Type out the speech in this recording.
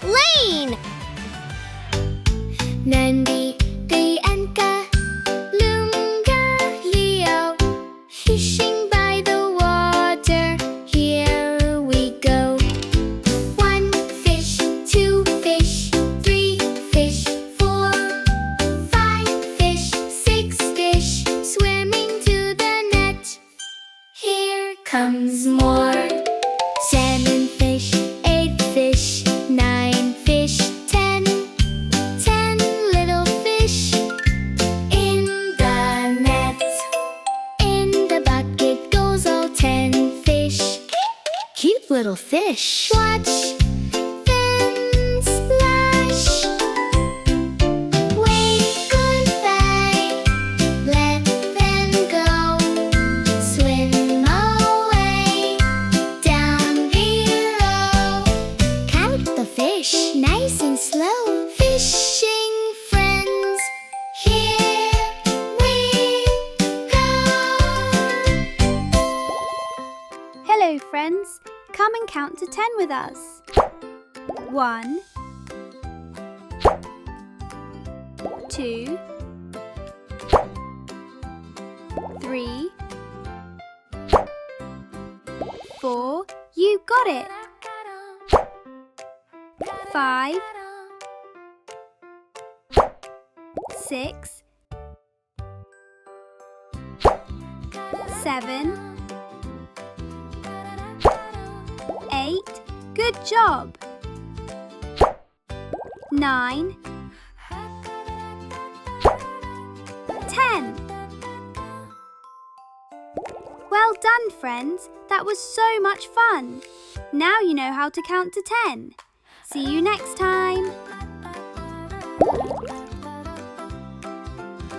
Lane. Nandi, Day and Ka, Lunga, Leo, fishing by the water. Here we go. 1 fish, 2 fish, 3 fish, 4, 5 fish, 6 fish, swimming to the net. Here comes more. 7 fish, 8 fish, 9 fish, 10 little fish in the net. In the bucket goes all 10 fish. Cute little fish. Watch them splash. Wave goodbye. Let them go. Swim away down below. Count the fish, nice and slow. Fishing friends, here we go. Hello friends, come and count to 10 with us. 1, 2, 3, 4, you got it. 5, 6, 7, 8, good job. 9, 10. Well done, friends. That was so much fun. Now you know how to count to 10. See you next time.